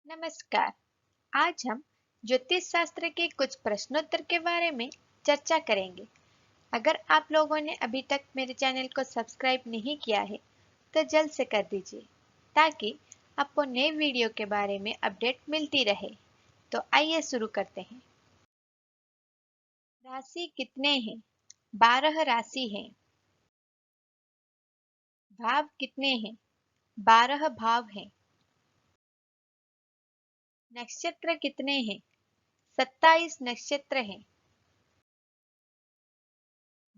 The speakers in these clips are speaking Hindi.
नमस्कार। आज हम ज्योतिष शास्त्र के कुछ प्रश्नोत्तर के बारे में चर्चा करेंगे। अगर आप लोगों ने अभी तक मेरे चैनल को सब्सक्राइब नहीं किया है तो जल्द से कर दीजिए ताकि आपको नए वीडियो के बारे में अपडेट मिलती रहे। तो आइए शुरू करते हैं। राशि कितने हैं? 12 राशि हैं। भाव कितने हैं? 12 भाव हैं। नक्षत्र कितने हैं? 27 नक्षत्र हैं।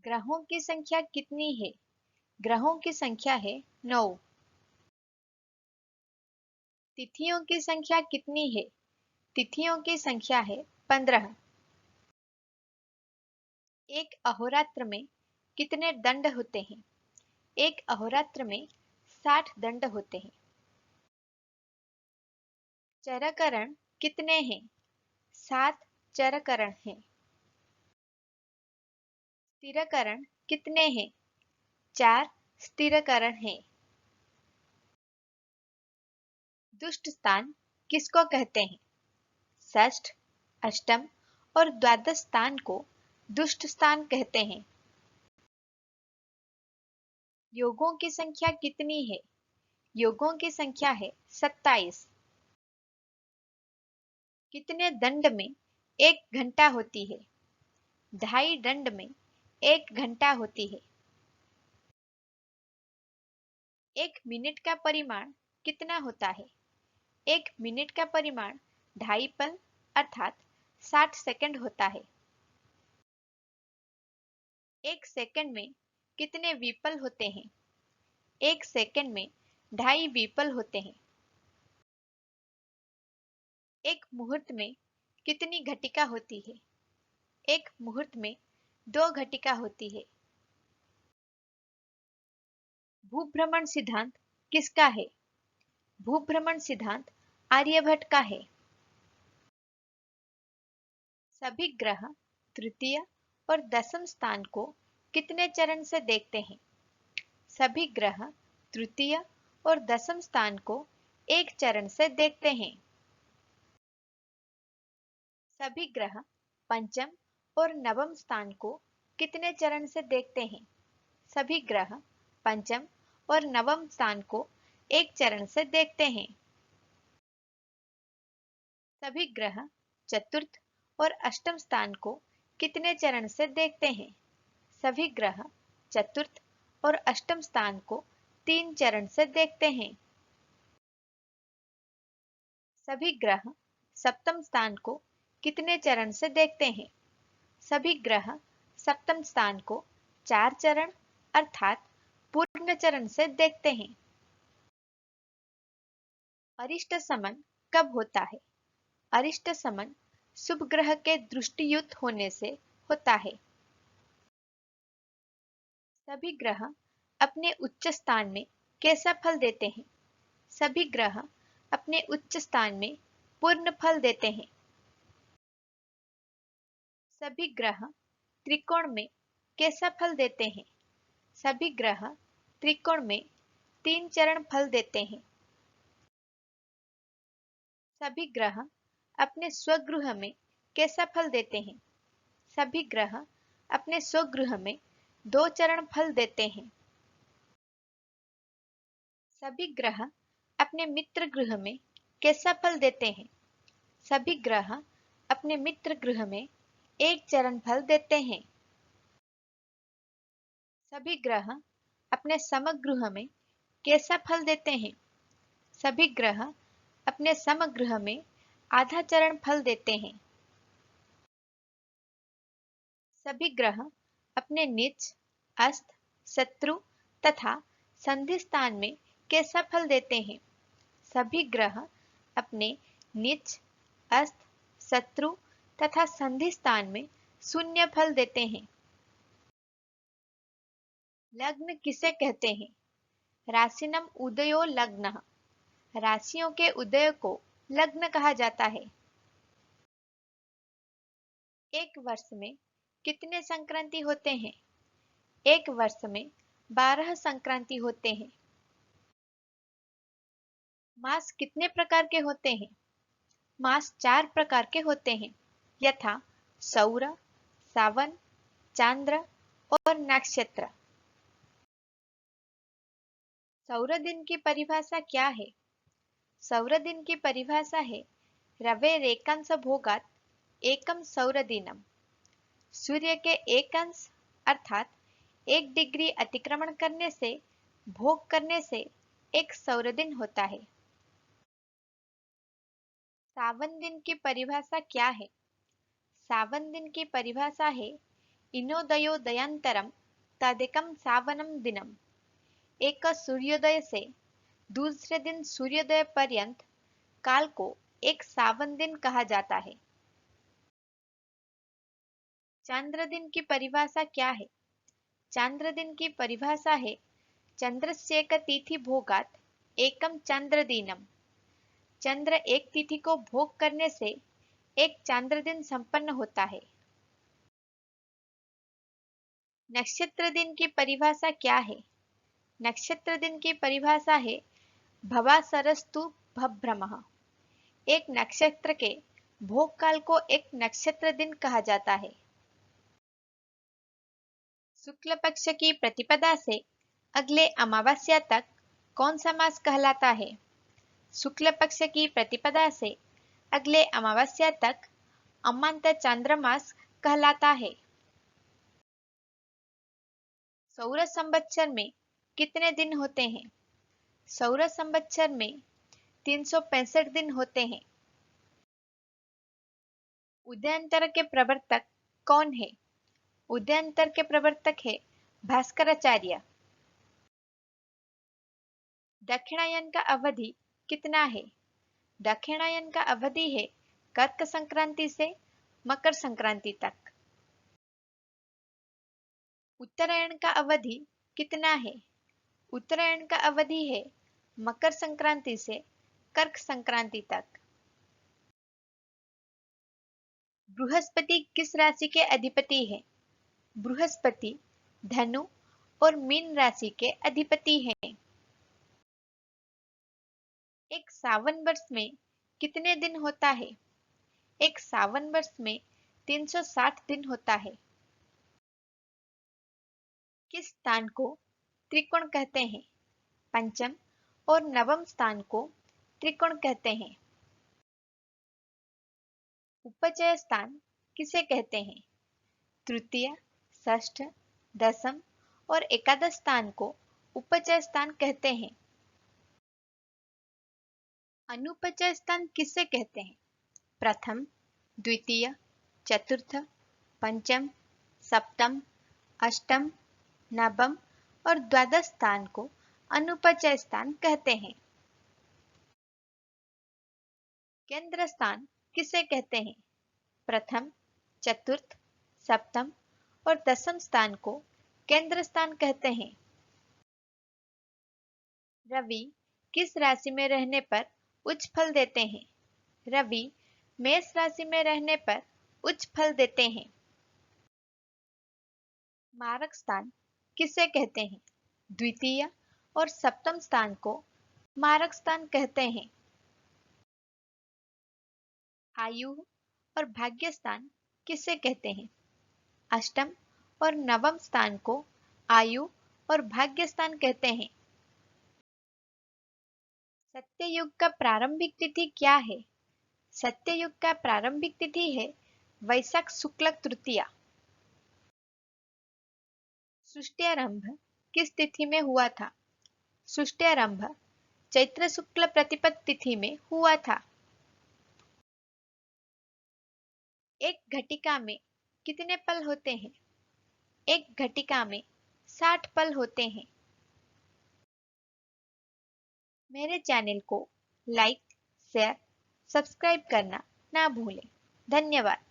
ग्रहों की संख्या कितनी है? ग्रहों की संख्या है 9। तिथियों की संख्या कितनी है? तिथियों की संख्या है 15। एक अहोरात्र में कितने दंड होते हैं? एक अहोरात्र में 60 दंड होते हैं। चरकरण कितने हैं? 7 चरकरण हैं। स्थिरकरण कितने हैं? 4 स्थिरकरण हैं। दुष्ट स्थान किसको कहते हैं? षष्ठ, अष्टम और द्वादश स्थान को दुष्ट स्थान कहते हैं। योगों की संख्या कितनी है? योगों की संख्या है 27। कितने दंड में 1 घंटा होती है? 2.5 दंड में 1 घंटा होती है। 1 मिनट का परिमाण कितना होता है? 1 मिनट का परिमाण 2.5 पल अर्थात 60 सेकंड होता है। 1 सेकंड में कितने विपल होते हैं? 1 सेकंड में 2.5 विपल होते हैं। 1 मुहूर्त में कितनी घटिका होती है? 1 मुहूर्त में 2 घटिका होती है। भूभ्रमण सिद्धांत किसका है? भूभ्रमण सिद्धांत आर्यभट्ट का है। सभी ग्रह तृतीय और दशम स्थान को कितने चरण से देखते हैं? सभी ग्रह तृतीय और दशम स्थान को एक चरण से देखते हैं। सभी ग्रह पंचम और नवम स्थान को कितने चरण से देखते हैं? सभी ग्रह पंचम और नवम स्थान को एक चरण से देखते हैं। सभी ग्रह चतुर्थ और अष्टम स्थान को कितने चरण से देखते हैं? सभी ग्रह चतुर्थ और अष्टम स्थान को 3 चरण से देखते हैं। सभी ग्रह सप्तम स्थान को कितने चरण से देखते हैं? सभी ग्रह सप्तम स्थान को 4 चरण अर्थात पूर्ण चरण से देखते हैं। अरिष्ट समन कब होता है? अरिष्ट समन शुभ ग्रह के दृष्टियुक्त होने से होता है। सभी ग्रह अपने उच्च स्थान में कैसा फल देते हैं? सभी ग्रह अपने उच्च स्थान में पूर्ण फल देते हैं। सभी ग्रह त्रिकोण में कैसा फल देते हैं? सभी ग्रह त्रिकोण में 3 चरण फल देते हैं। सभी ग्रह अपने स्वगृह में कैसा फल देते हैं? सभी ग्रह अपने स्वगृह में 2 चरण फल देते हैं। सभी ग्रह अपने मित्र गृह में कैसा फल देते हैं? सभी ग्रह अपने मित्र गृह में 1 चरण फल देते हैं। सभी ग्रह अपने समगृह में कैसा फल देते हैं? सभी ग्रह अपने समगृह में आधा चरण फल देते हैं। सभी ग्रह अपने नीच, अस्त, शत्रु तथा संधि स्थान में कैसा फल देते हैं? सभी ग्रह अपने नीच, अस्त, शत्रु तथा संधि स्थान में शून्य फल देते हैं। लग्न किसे कहते हैं? राशिनम उदयो लग्नः। राशियों के उदय को लग्न कहा जाता है। एक वर्ष में कितने संक्रांति होते हैं? एक वर्ष में 12 संक्रांति होते हैं। मास कितने प्रकार के होते हैं? मास 4 प्रकार के होते हैं, यथा सौर, सावन, चांद्र और नक्षत्र। सौर दिन की परिभाषा क्या है? सौर दिन की परिभाषा है रवे रेकांश भोगात एकम सौर दिनम। सूर्य के एक अंश अर्थात 1 डिग्री अतिक्रमण करने से भोग करने से एक सौर दिन होता है। सावन दिन की परिभाषा क्या है? सावन दिन की परिभाषा है इनोदयोदयांतरम तदेकम सावनम दिनम। एक सूर्योदय से दूसरे दिन सूर्योदय पर्यंत काल को एक सावन दिन कहा जाता है। चांद्र दिन की परिभाषा क्या है? चांद्र दिन की परिभाषा है चंद्रस्येक तिथि भोगात एकम चंद्र दिनम। चंद्र एक तिथि को भोग करने से एक चांद्र दिन संपन्न होता है। नक्षत्र दिन की परिभाषा क्या है? नक्षत्र दिन की परिभाषा है भवासरस्तु भभ्रमः। एक नक्षत्र के भोग काल को एक नक्षत्र दिन कहा जाता है। शुक्ल पक्ष की प्रतिपदा से अगले अमावस्या तक कौन सा मास कहलाता है? शुक्ल पक्ष की प्रतिपदा से अगले अमावस्या तक अमांत चांद्रमास कहलाता है। सौर संवत्सर में कितने दिन होते हैं? सौर संवत्सर में 365 दिन होते हैं। उदयांतर के प्रवर्तक कौन है? उदयांतर के प्रवर्तक है भास्कराचार्य। दक्षिणायन का अवधि कितना है? दक्षिणायन का अवधि है कर्क संक्रांति से मकर संक्रांति तक। उत्तरायण का अवधि कितना है? उत्तरायण का अवधि है मकर संक्रांति से कर्क संक्रांति तक। बृहस्पति किस राशि के अधिपति है? बृहस्पति धनु और मीन राशि के अधिपति हैं। एक सावन वर्ष में कितने दिन होता है? एक सावन वर्ष में 360 दिन होता है। किस स्थान को त्रिकोण कहते हैं? पंचम और नवम स्थान को त्रिकोण कहते हैं। उपचय स्थान किसे कहते हैं? तृतीय, षष्ठ, दसम और एकादश स्थान को उपचय स्थान कहते हैं। अनुपचय स्थान किसे कहते हैं? प्रथम, द्वितीय, चतुर्थ, पंचम, सप्तम, अष्टम, नवम और द्वादश स्थान को अनुपचय स्थान कहते हैं। केंद्र स्थान किसे कहते हैं? प्रथम, चतुर्थ, सप्तम और दसम स्थान को केंद्र स्थान कहते हैं। रवि किस राशि में रहने पर उच्च फल देते हैं? रवि मेष राशि में रहने पर उच्च फल देते हैं। मारक स्थान किसे कहते हैं? द्वितीय और सप्तम स्थान को मारक स्थान कहते हैं। आयु और भाग्य स्थान किसे कहते हैं? अष्टम और नवम स्थान को आयु और भाग्य स्थान कहते हैं। सत्ययुग का प्रारंभिक तिथि क्या है? सत्ययुग का प्रारंभिक तिथि है वैशाख शुक्ल तृतीया। सृष्टिआरंभ किस तिथि में हुआ था? सृष्टिआरंभ चैत्र शुक्ल प्रतिपद तिथि में हुआ था। एक घटिका में कितने पल होते हैं? एक घटिका में 60 पल होते हैं। मेरे चैनल को लाइक, शेयर, सब्सक्राइब करना ना भूलें। धन्यवाद।